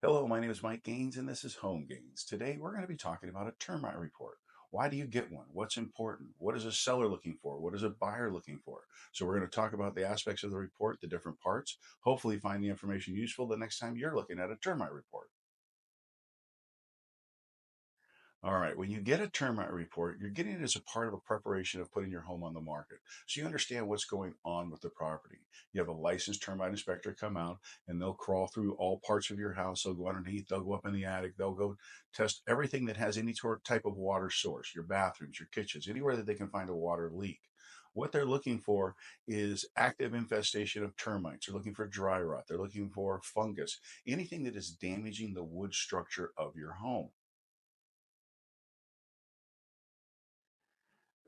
Hello, my name is Mike Gaines, and this is Home Gains. Today, we're going to be talking about a termite report. Why do you get one? What's important? What is a seller looking for? What is a buyer looking for? So, we're going to talk about the aspects of the report, the different parts, hopefully, find the information useful the next time you're looking at a termite report. All right, when you get a termite report, you're getting it as a part of a preparation of putting your home on the market. So you understand what's going on with the property. You have a licensed termite inspector come out and they'll crawl through all parts of your house. They'll go underneath, they'll go up in the attic, they'll go test everything that has any sort of type of water source, your bathrooms, your kitchens, anywhere that they can find a water leak. What they're looking for is active infestation of termites. They're looking for dry rot. They're looking for fungus, anything that is damaging the wood structure of your home.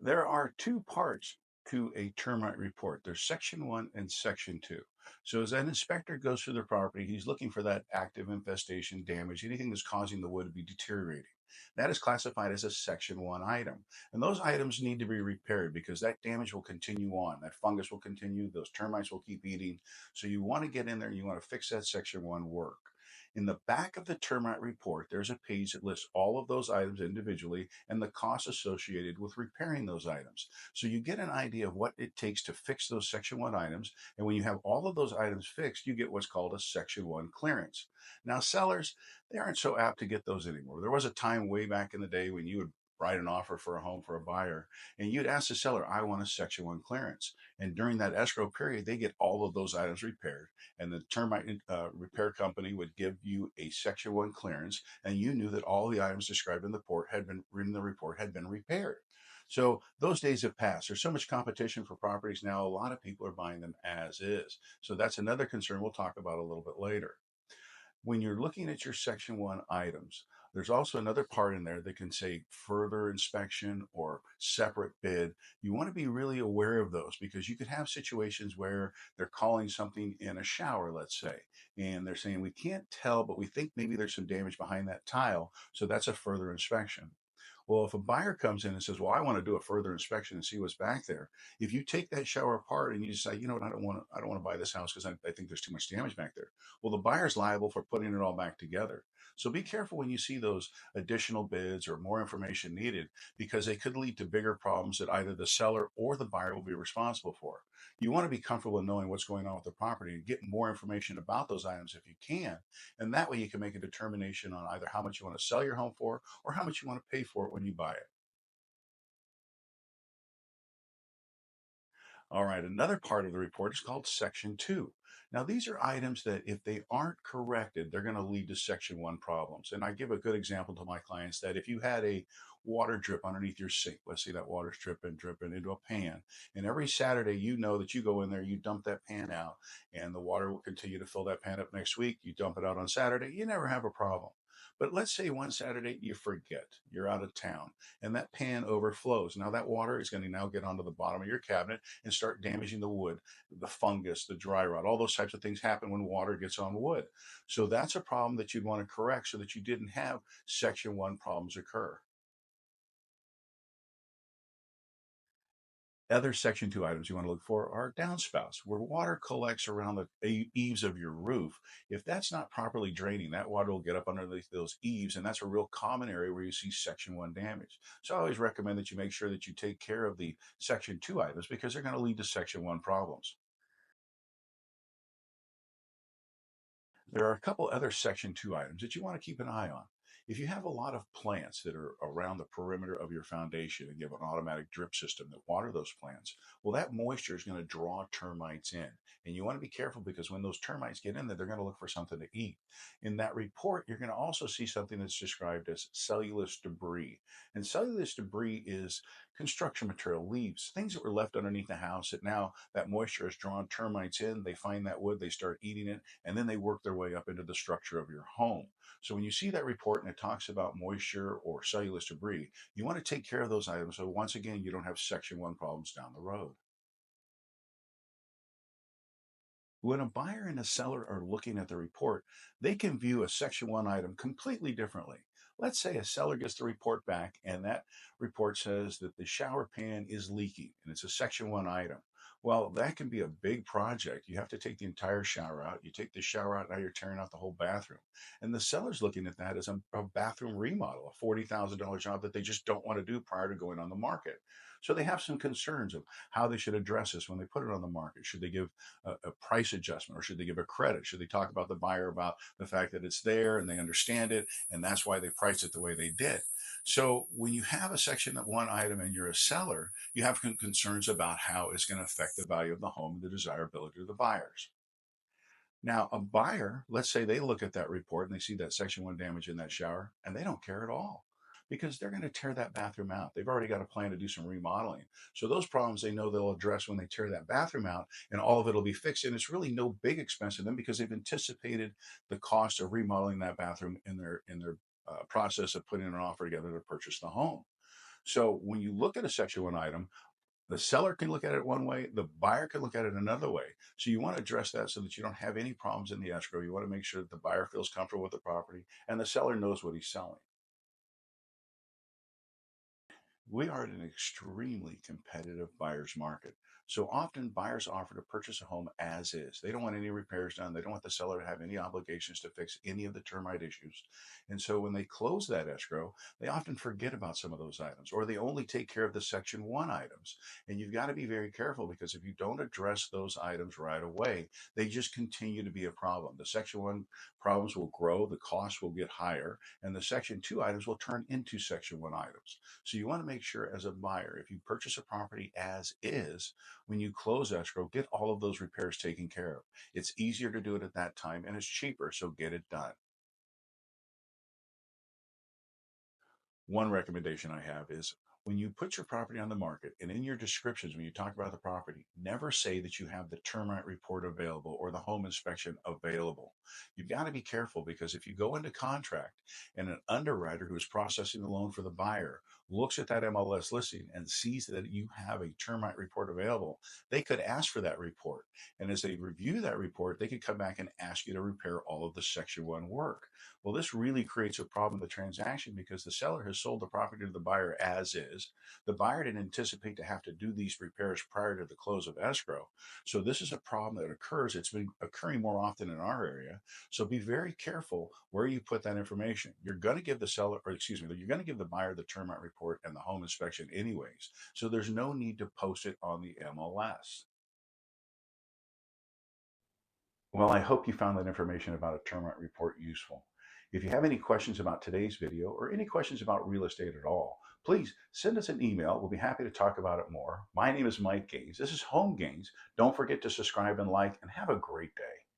There are two parts to a termite report. There's section one and section two. So as an inspector goes through the property, he's looking for that active infestation damage, anything that's causing the wood to be deteriorating. That is classified as a section one item. And those items need to be repaired because that damage will continue on. That fungus will continue, those termites will keep eating. So you want to get in there and you want to fix that section one work. In the back of the termite report, there's a page that lists all of those items individually and the costs associated with repairing those items. So you get an idea of what it takes to fix those Section 1 items. And when you have all of those items fixed, you get what's called a Section 1 clearance. Now, sellers, they aren't so apt to get those anymore. There was a time way back in the day when you would write an offer for a home for a buyer and you'd ask the seller, I want a Section 1 clearance. And during that escrow period, they get all of those items repaired and the termite repair company would give you a Section 1 clearance, and you knew that all the items described in the report had been repaired. So those days have passed. There's so much competition for properties now. A lot of people are buying them as is. So that's another concern we'll talk about a little bit later. When you're looking at your section one items, there's also another part in there that can say further inspection or separate bid. You want to be really aware of those because you could have situations where they're calling something in a shower, let's say, and they're saying, we can't tell, but we think maybe there's some damage behind that tile. So that's a further inspection. Well, if a buyer comes in and says, well, I want to do a further inspection and see what's back there, if you take that shower apart and you decide, you know what, I don't want to buy this house because I think there's too much damage back there. Well, the buyer's liable for putting it all back together. So be careful when you see those additional bids or more information needed because they could lead to bigger problems that either the seller or the buyer will be responsible for. You want to be comfortable in knowing what's going on with the property and get more information about those items if you can. And that way you can make a determination on either how much you want to sell your home for or how much you want to pay for it when you buy it. All right, another part of the report is called Section 2. Now, these are items that if they aren't corrected, they're going to lead to Section 1 problems. And I give a good example to my clients that if you had a water drip underneath your sink, let's say that water's dripping into a pan, and every Saturday you know that you go in there, you dump that pan out, and the water will continue to fill that pan up next week. You dump it out on Saturday, you never have a problem. But let's say one Saturday you forget, you're out of town, and that pan overflows. Now that water is going to now get onto the bottom of your cabinet and start damaging the wood, the fungus, the dry rot, all those types of things happen when water gets on wood. So that's a problem that you'd want to correct so that you didn't have Section 1 problems occur. Other Section 2 items you want to look for are downspouts, where water collects around the eaves of your roof. If that's not properly draining, that water will get up underneath those eaves, and that's a real common area where you see Section 1 damage. So I always recommend that you make sure that you take care of the Section 2 items because they're going to lead to Section 1 problems. There are a couple other Section 2 items that you want to keep an eye on. If you have a lot of plants that are around the perimeter of your foundation and you have an automatic drip system that water those plants, well, that moisture is going to draw termites in. And you want to be careful because when those termites get in there, they're going to look for something to eat. In that report, you're going to also see something that's described as cellulose debris. And cellulose debris is construction material, leaves, things that were left underneath the house that now that moisture has drawn termites in. They find that wood, they start eating it, and then they work their way up into the structure of your home. So when you see that report and it talks about moisture or cellulose debris, you want to take care of those items so once again you don't have Section 1 problems down the road. When a buyer and a seller are looking at the report, they can view a Section 1 item completely differently. Let's say a seller gets the report back and that report says that the shower pan is leaking and it's a Section 1 item. Well, that can be a big project. You have to take the entire shower out. You take the shower out, now you're tearing out the whole bathroom. And the seller's looking at that as a bathroom remodel, a $40,000 job that they just don't want to do prior to going on the market. So they have some concerns of how they should address this when they put it on the market. Should they give a price adjustment, or should they give a credit? Should they talk about the buyer about the fact that it's there and they understand it and that's why they priced it the way they did? So when you have a section of one item and you're a seller, you have concerns about how it's going to affect the value of the home and the desirability of the buyers. Now, a buyer, let's say they look at that report and they see that section one damage in that shower and they don't care at all because they're going to tear that bathroom out. They've already got a plan to do some remodeling. So those problems they know they'll address when they tear that bathroom out, and all of it will be fixed. And it's really no big expense to them because they've anticipated the cost of remodeling that bathroom in their process of putting an offer together to purchase the home. So when you look at a section one item, the seller can look at it one way, the buyer can look at it another way. So you want to address that so that you don't have any problems in the escrow. You want to make sure that the buyer feels comfortable with the property and the seller knows what he's selling. We are in an extremely competitive buyer's market. So often buyers offer to purchase a home as is. They don't want any repairs done. They don't want the seller to have any obligations to fix any of the termite issues. And so when they close that escrow, they often forget about some of those items, or they only take care of the section one items. And you've got to be very careful because if you don't address those items right away, they just continue to be a problem. The section one problems will grow, the costs will get higher, and the section two items will turn into section one items. So you want to make sure as a buyer, if you purchase a property as is, when you close escrow, get all of those repairs taken care of. It's easier to do it at that time and it's cheaper, so get it done. One recommendation I have is when you put your property on the market and in your descriptions, when you talk about the property, never say that you have the termite report available or the home inspection available. You've got to be careful because if you go into contract and an underwriter who is processing the loan for the buyer looks at that MLS listing and sees that you have a termite report available, they could ask for that report. And as they review that report, they could come back and ask you to repair all of the section one work. Well, this really creates a problem in the transaction because the seller has sold the property to the buyer as is. The buyer didn't anticipate to have to do these repairs prior to the close of escrow. So this is a problem that occurs. It's been occurring more often in our area. So be very careful where you put that information. You're going to give the seller, or excuse me, you're going to give the buyer the termite report and the home inspection anyways. So there's no need to post it on the MLS. Well, I hope you found that information about a termite report useful. If you have any questions about today's video or any questions about real estate at all, please send us an email. We'll be happy to talk about it more. My name is Mike Gaines. This is Home Gaines. Don't forget to subscribe and like, and have a great day.